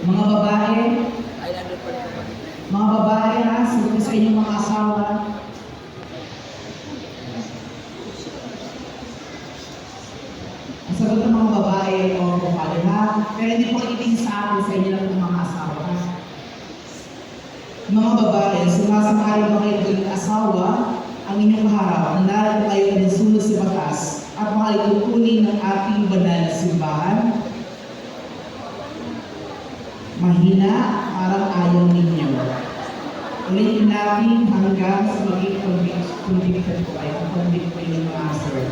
Mga babae, ha, sagot sa inyong mga asawa. Ang sagot ng mga babae o kumpadre, ha? Pero hindi po itin sa akin sa inyo lang ng mga asawa, ha? Mga babae, sumasang-ayon ba kayo ng asawa ang inyong kaharap na narito kayo ng sunod sa batas at makalituntunin ng ating banal na simbahan? Mahina, parang ayaw ninyo. Ulitin natin hanggang sa maging convicted po kayo, convict po yung mga sir.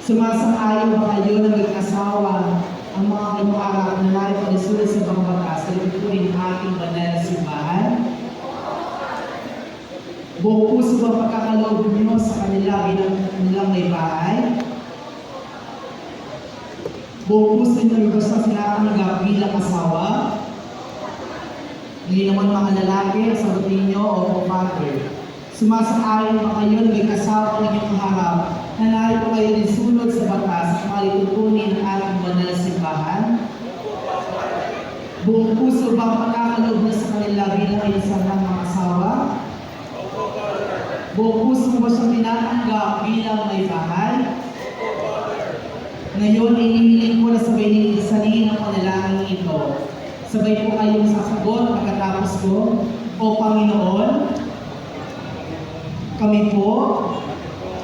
Sumasang-ayon ba kayo ng mag-asawa ang mga kinuarap na narito ng sunod sa mga batas at lituntunin ng ating banal na simbahan? Buong puso ba pagkakaloob niyo sa kanila bilang kanilang may bahay? Buong puso niyo ba sa sinatanggap bilang asawa? Hindi naman mga lalaki, sagutin niyo o father. Sumasang-ayon ba kayo na may kasawa ng inyong kaharap na narito kayo din sunod sa batas at malituntunin ang ating banal na simbahan? Buong puso ba pagkakaloob na sa kanila bilang isang mga asawa? Buong puso mo siyang tinatanggap bilang may bahay? Ngayon, inihiling ko na sabay niyong isanin ang panalangin ito. Sabay po kayong sasagot pagkatapos ko, O Panginoon, kami po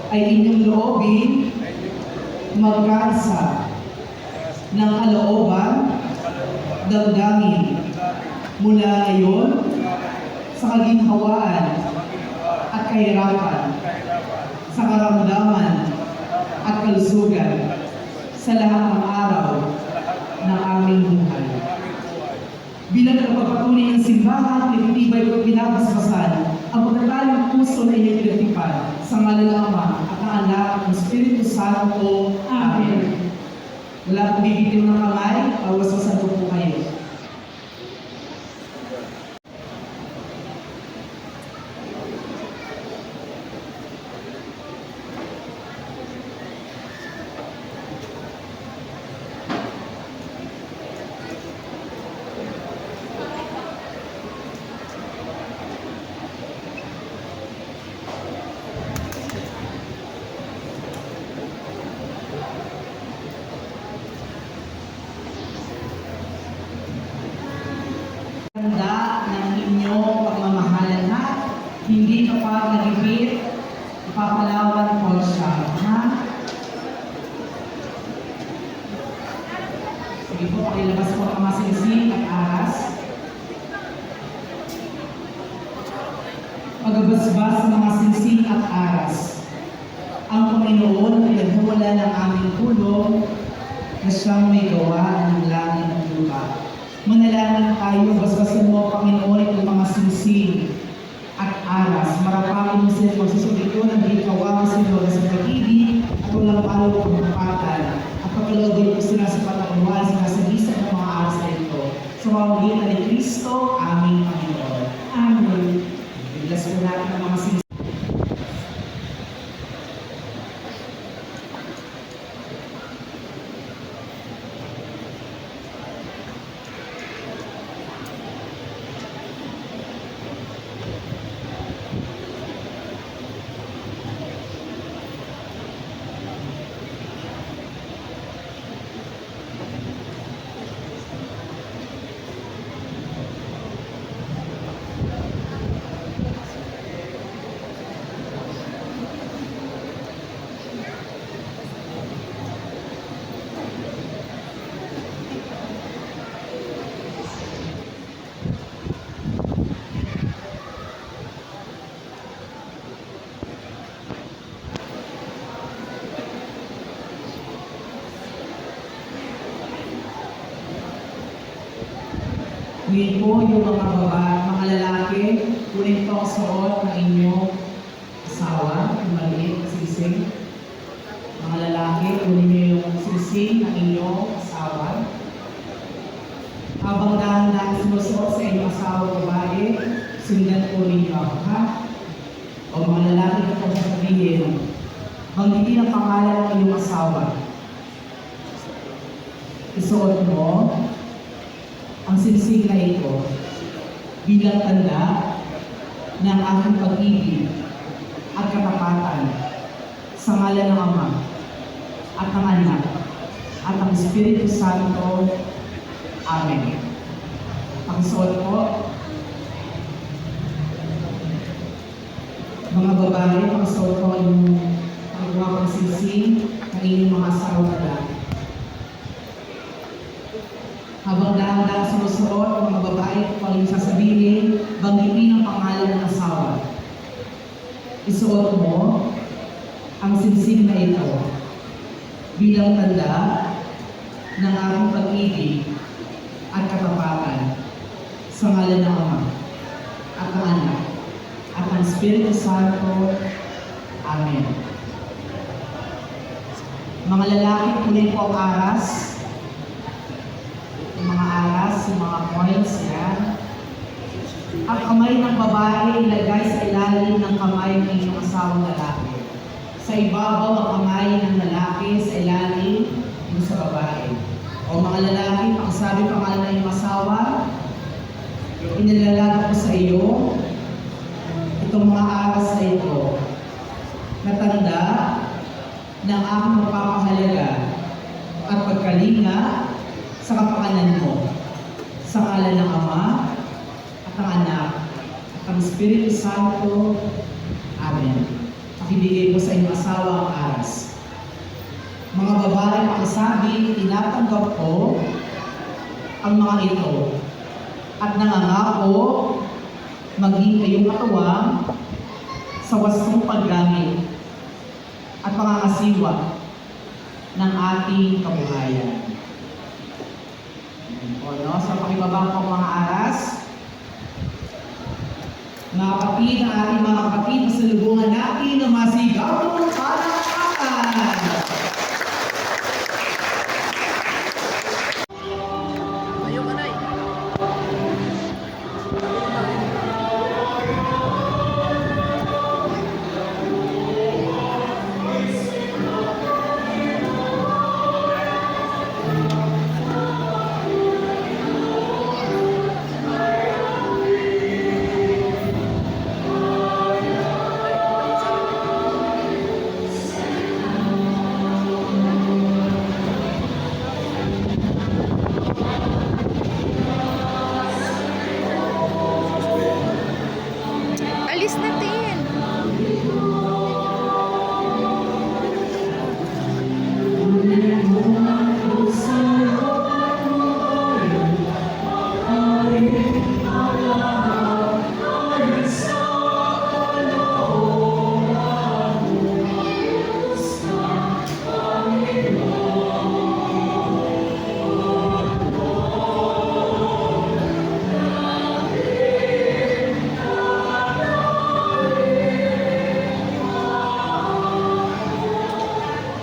ay inyong loobin magkansa ng kalooban, damdamin mula ngayon sa kaginhawaan at kahirapan, sa karamdaman at kalusugan sa lahat ng araw ng aming buhay. Bilang nagpapatunay ng simbahan, pinitibay ko pinabasbasan ang pagkataling puso na inyong pinagtipan sa ngalan ng Ama at ng Anak at ng Espiritu Santo. Amen. Wala pong bibitin ng kamay, pawaswasan ko po kayo. Handa ng inyong pagmamahalan na hindi kapag nagipit, ipapalawan ko siya. Ha? Sige po, pakilabas po ang mga sinisig at aras. Pagbasbas ng mga sinisig at aras. Ang Panginoon ay nagmumula ng aming tulong na siyang may gawa ng langit at lupa. Manalangin tayo, basbasan mo, Panginoon, itong mga sinisig at aras. Marapangin mo sila magsusubito ng ikawa sa Lord sa pag-ibig at walang palo ng kapatan. At pagkalogin mo sila sa patakuan sa kasagisan ng mga aras na ito. Sa pamamagitan ni Kristo, aming Panginoon. Amen. Bless po natin ang mga sinisig. Kunin po yung mga lalaki, kunin po ang suot ng inyong asawa, yung maliit na sisig. Mga lalaki, kunin niyo yung sisig ng inyong asawa. Habang dahan-dahan sinusuot sa inyong asawa babae, sundan po ninyo ako, ha? O mga lalaki na po sasabihin, banggitin ang pangalan ng inyong asawa. Isuot mo ang singsing na ito bilang tanda ng aking pag-ibig at katapatan sa ngalan ng Ama at ng Anak at ng Espiritu Santo. Amen. Pakisuot po. Mga babae, pakisuot po yung paggawa ng singsing ng inyong mga asawa na lang. Habang dahan-dahan sumusuot ang mga babae, kung yung sasabihin, banggitin ang pangalan ng asawa. Isuot mo ang singsing na ito bilang tanda ng aking pag-ibig at katapatan sa ngalan ng Ama at ng Anak at ng Espiritu Santo. Amen. Mga lalaki, kunin po ang aras. Yung mga aras, yung mga coins, yan. Ang kamay ng babae ilagay sa ilalim ng kamay ng inyong asawang lalaki. Sa ibabaw ang kamay ng lalaki sa ilalim ng sa babae. O mga lalaki, pakisabi pangalan ng iyong asawa, inilalaga ko sa iyo itong mga aras na ito na tanda ng aking mapapahalaga at pagkalinga sa kapakanan mo, sa ngalan ng Ama at ng Anak at ng Espiritu Santo. Amen. Pakibigay po sa inyong asawa ang aras. Mga babae, pakisabi, tinatanggap ko ang mga ito at nangangako maging kayong katuwang sa wastong paggamit at pangangasiwa ng ating kabuhayan. O, no? So, pakibaba po mga aras. Mga kapatid, ang ating mga kapatid, masalubungan natin ng masigaw ng palakpakan. Alis natin.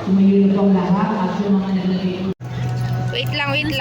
Tumayo na po ang lahat at yung mga naglagay Wait lang, wait lang.